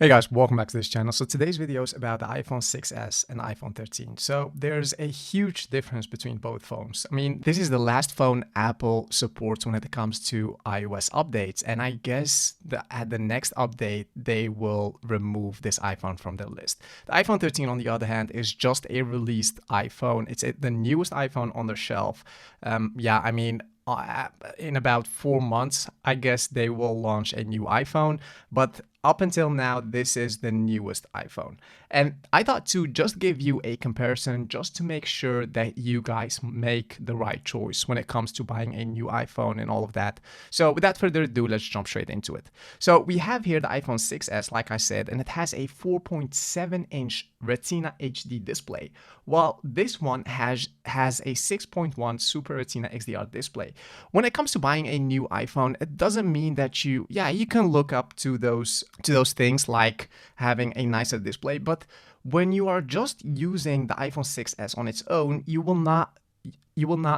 Hey guys, welcome back to this channel. So today's video is about the iPhone 6s and iPhone 13. So there's a huge difference between both phones. I mean, this is the last phone Apple supports when it comes to iOS updates. And I guess at the next update, they will remove this iPhone from their list. The iPhone 13, on the other hand, is just a released iPhone. It's the newest iPhone on the shelf. In about 4 months, I guess they will launch a new iPhone. But up until now, this is the newest iPhone. And I thought to just give you a comparison just to make sure that you guys make the right choice when it comes to buying a new iPhone and all of that. So without further ado, let's jump straight into it. So we have here the iPhone 6s, like I said, and it has a 4.7-inch Retina HD display, while this one has a 6.1 Super Retina XDR display. When it comes to buying a new iPhone, it doesn't mean that you can look up to those things like having a nicer display, but when you are just using the iPhone 6s on its own, you will not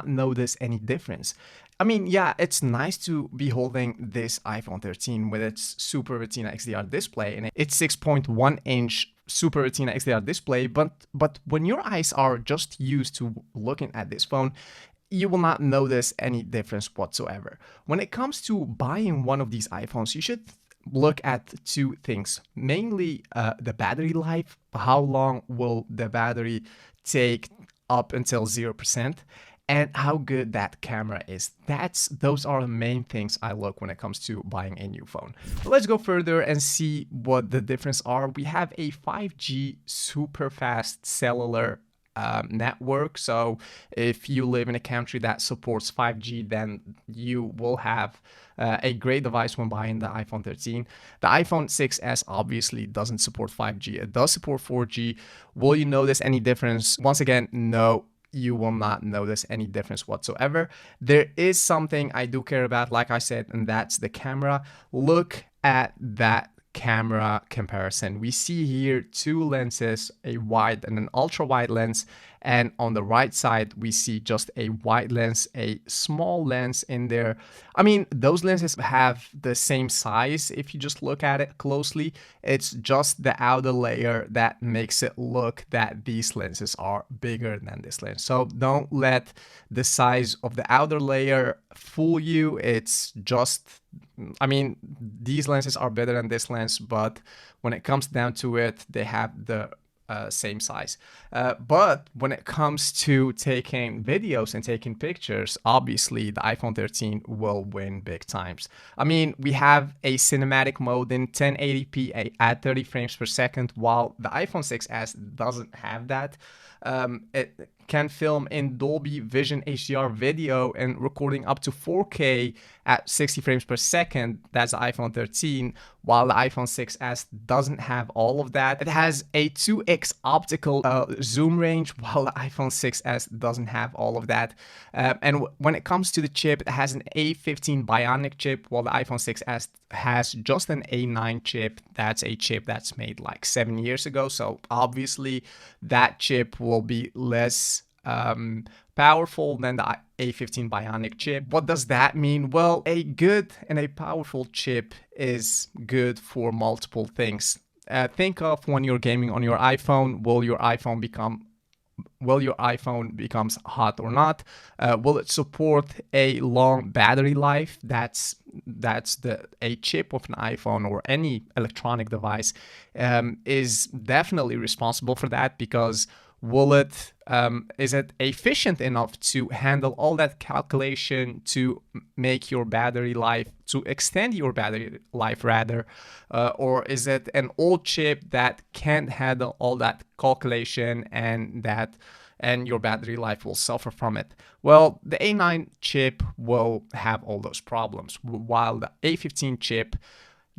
notice any difference. I mean, yeah, it's nice to be holding this iPhone 13 with its Super Retina XDR display and its 6.1-inch Super Retina XDR display, but when your eyes are just used to looking at this phone, you will not notice any difference whatsoever. When it comes to buying one of these iPhones, you should look at two things, mainly the battery life. How long will the battery take up until 0%, and how good that camera is. Those are the main things I look when it comes to buying a new phone. But let's go further and see what the difference are. We have a 5G super fast cellular network. So if you live in a country that supports 5G, then you will have a great device when buying the iPhone 13. The iPhone 6s obviously doesn't support 5G. It does support 4G. Will you notice any difference? Once again, no. You will not notice any difference whatsoever. There is something I do care about, like I said, and that's the camera. Look at that camera comparison. We see here two lenses, a wide and an ultra wide lens, and on the right side we see just a wide lens, a small lens in there. I mean, those lenses have the same size if you just look at it closely. It's just the outer layer that makes it look that these lenses are bigger than this lens. So don't let the size of the outer layer fool you. It's just, I mean, these lenses are better than this lens, but when it comes down to it, they have the same size. But when it comes to taking videos and taking pictures, obviously the iPhone 13 will win big times. I mean, we have a cinematic mode in 1080p at 30 frames per second, while the iPhone 6s doesn't have that. It can film in Dolby Vision HDR video and recording up to 4K at 60 frames per second. That's the iPhone 13, while the iPhone 6s doesn't have all of that. It has a 2x optical zoom range, while the iPhone 6s doesn't have all of that. And when it comes to the chip, it has an A15 Bionic chip, while the iPhone 6s has just an A9 chip. That's a chip that's made like 7 years ago. So obviously that chip will be less powerful than the A15 Bionic chip. What does that mean? Well, a good and a powerful chip is good for multiple things. Think of when you're gaming on your iPhone. Will your iPhone becomes hot or not? Will it support a long battery life? That's a chip of an iPhone or any electronic device is definitely responsible for that, because is it efficient enough to handle all that calculation to make your battery life, to extend your battery life rather, or is it an old chip that can't handle all that calculation and your battery life will suffer from it? Well, the A9 chip will have all those problems, while the A15 chip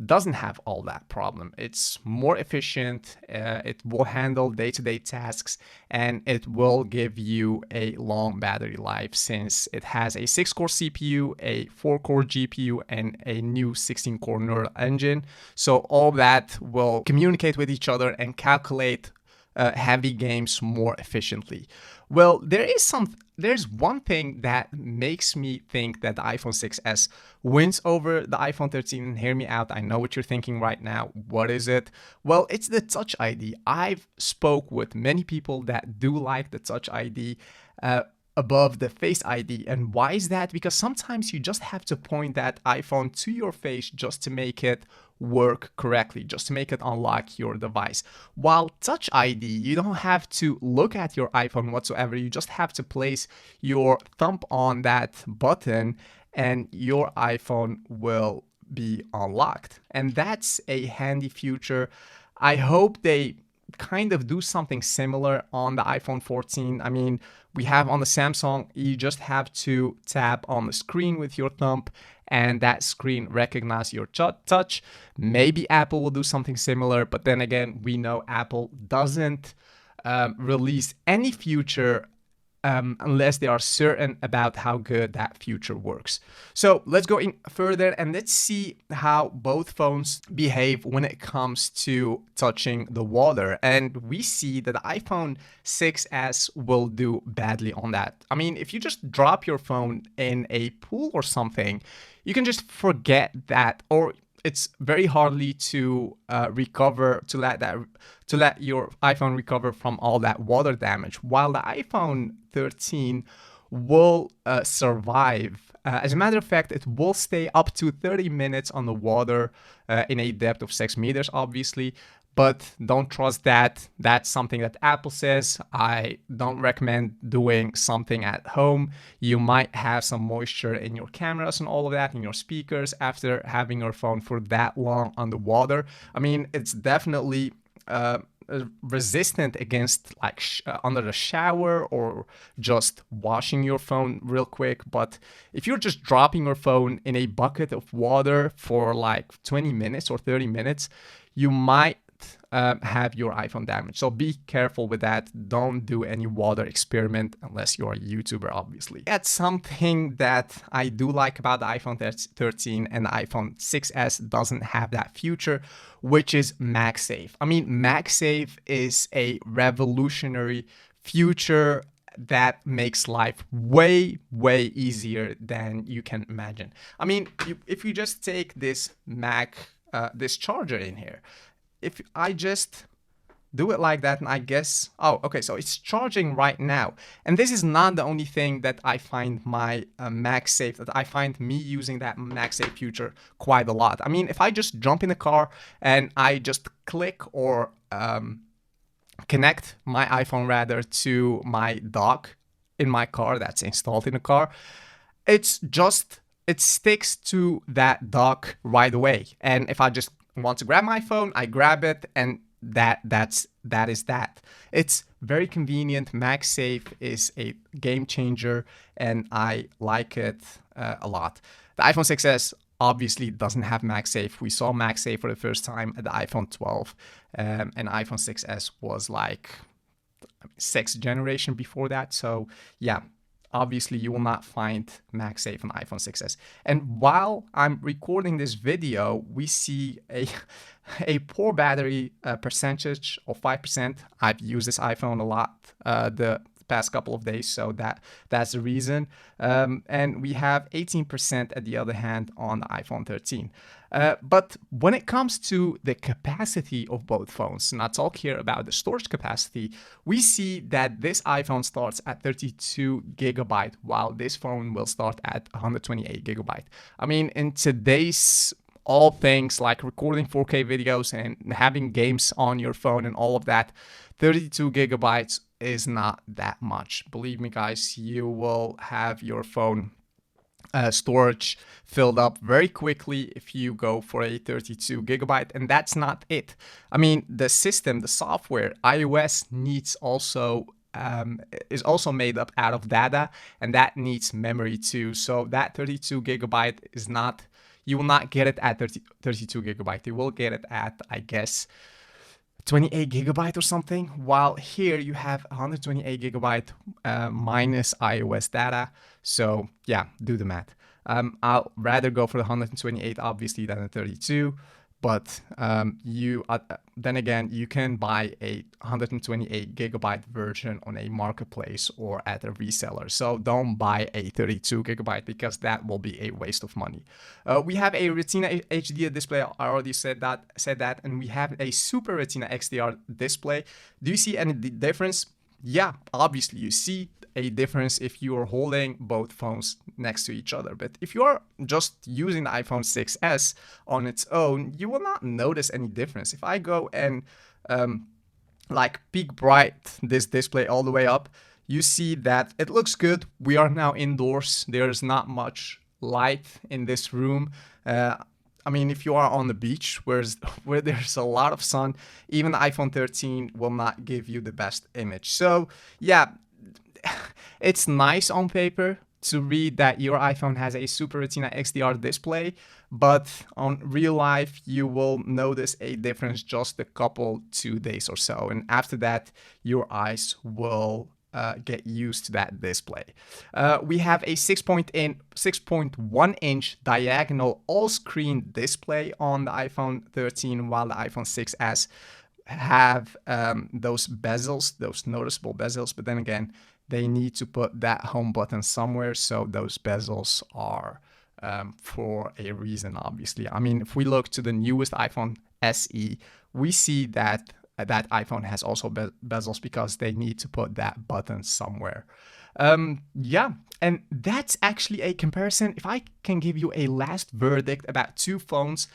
doesn't have all that problem. It's more efficient, it will handle day-to-day tasks, and it will give you a long battery life since it has a 6-core CPU, a 4-core GPU, and a new 16-core neural engine. So all that will communicate with each other and calculate heavy games more efficiently. Well, there's one thing that makes me think that the iPhone 6s wins over the iPhone 13. And hear me out. I know what you're thinking right now. What is it? Well, it's the Touch ID. I've spoke with many people that do like the Touch ID above the Face ID. And why is that? Because sometimes you just have to point that iPhone to your face just to make it work correctly, just to make it unlock your device. While Touch ID, you don't have to look at your iPhone whatsoever. You just have to place your thumb on that button and your iPhone will be unlocked. And that's a handy feature. I hope they kind of do something similar on the iPhone 14. I mean, we have on the Samsung, you just have to tap on the screen with your thumb and that screen recognizes your touch. Maybe Apple will do something similar, but then again, we know Apple doesn't release any feature unless they are certain about how good that feature works. So let's go in further and let's see how both phones behave when it comes to touching the water. And we see that the iPhone 6s will do badly on that. I mean, if you just drop your phone in a pool or something, you can just forget that, or it's very hardly to recover, to let your iPhone recover from all that water damage, while the iPhone 13 will survive. As a matter of fact, it will stay up to 30 minutes on the water in a depth of 6 meters, obviously. But don't trust that. That's something that Apple says. I don't recommend doing something at home. You might have some moisture in your cameras and all of that, in your speakers, after having your phone for that long underwater. I mean, it's definitely resistant against like under the shower or just washing your phone real quick. But if you're just dropping your phone in a bucket of water for like 20 minutes or 30 minutes, you might have your iPhone damaged. So be careful with that. Don't do any water experiment unless you're a YouTuber, obviously. That's something that I do like about the iPhone 13, and the iPhone 6s doesn't have that feature, which is MagSafe. I mean, MagSafe is a revolutionary feature that makes life way easier than you can imagine. I mean, if you just take this this charger in here, if I just do it like that, and I guess, oh, okay, so it's charging right now. And this is not the only thing that I find my MagSafe, that I find me using that MagSafe feature quite a lot. I mean, if I just jump in the car and I just click or connect my iPhone rather to my dock in my car that's installed in the car, it sticks to that dock right away. And if I just want to grab my phone, I grab it, and that is that. It's very convenient. MagSafe is a game changer, and I like it a lot. The iPhone 6s obviously doesn't have MagSafe. We saw MagSafe for the first time at the iPhone 12, and iPhone 6s was like 6th generation before that. So yeah, obviously you will not find MagSafe on iPhone 6s. And while I'm recording this video, we see a poor battery percentage of 5%. I've used this iPhone a lot the past couple of days, so that's the reason. And we have 18% at the other hand on the iPhone 13. But when it comes to the capacity of both phones, and I talk here about the storage capacity, we see that this iPhone starts at 32 gigabyte, while this phone will start at 128 gigabyte. I mean, in today's all things like recording 4K videos and having games on your phone and all of that, 32 gigabytes is not that much. Believe me, guys, you will have your phone storage filled up very quickly if you go for a 32 gigabyte, and that's not it. I mean, the system, the software, iOS needs also is also made up out of data, and that needs memory too. So that 32 gigabyte is not, you will not get it at 32 gigabyte. You will get it at, I guess, 28 gigabyte or something, while here you have 128 gigabyte minus iOS data. So yeah, do the math. I'll rather go for the 128 obviously than the 32, but then again, you can buy a 128 gigabyte version on a marketplace or at a reseller. So don't buy a 32 gigabyte because that will be a waste of money. We have a Retina HD display. I already said that, and we have a Super Retina XDR display. Do you see any difference? Yeah, obviously you see a difference if you are holding both phones next to each other. But if you are just using the iPhone 6s on its own, you will not notice any difference. If I go and like peak bright this display all the way up, you see that it looks good. We are now indoors. There's not much light in this room. I mean, if you are on the beach where there's a lot of sun, even the iPhone 13 will not give you the best image. So yeah, it's nice on paper to read that your iPhone has a Super Retina XDR display, but on real life, you will notice a difference just a couple 2 days or so. And after that, your eyes will get used to that display. We have a 6.1 inch diagonal all-screen display on the iPhone 13, while the iPhone 6s have those bezels, those noticeable bezels, but then again, they need to put that home button somewhere, so those bezels are for a reason, obviously. I mean, if we look to the newest iPhone SE, we see that that iPhone has also bezels because they need to put that button somewhere. Yeah, and that's actually a comparison. If I can give you a last verdict about two phones,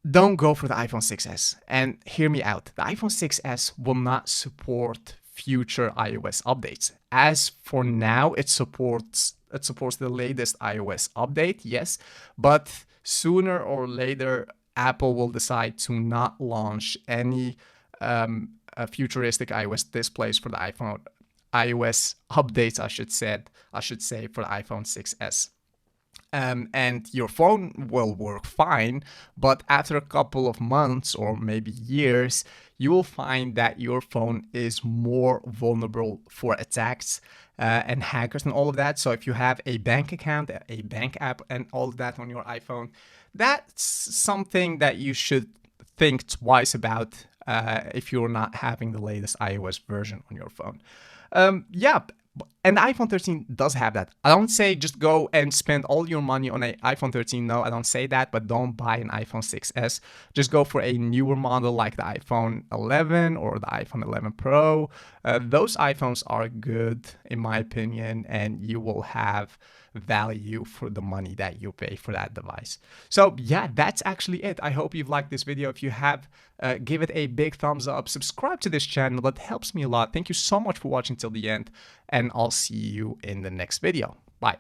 don't go for the iPhone 6s. And hear me out. The iPhone 6s will not support future iOS updates. As for now, it supports the latest iOS update, yes, but sooner or later, Apple will decide to not launch any futuristic iOS displays for the iOS updates, I should say, for the iPhone 6s. And your phone will work fine, but after a couple of months or maybe years, you will find that your phone is more vulnerable for attacks and hackers and all of that. So if you have a bank account, a bank app, and all of that on your iPhone, that's something that you should think twice about if you're not having the latest iOS version on your phone. Yeah. And the iPhone 13 does have that. I don't say just go and spend all your money on an iPhone 13. No, I don't say that, but don't buy an iPhone 6s. Just go for a newer model like the iPhone 11 or the iPhone 11 Pro. Those iPhones are good, in my opinion, and you will have value for the money that you pay for that device. So yeah, that's actually it. I hope you've liked this video. If you have, give it a big thumbs up. Subscribe to this channel. That helps me a lot. Thank you so much for watching till the end, and I'll see you in the next video. Bye.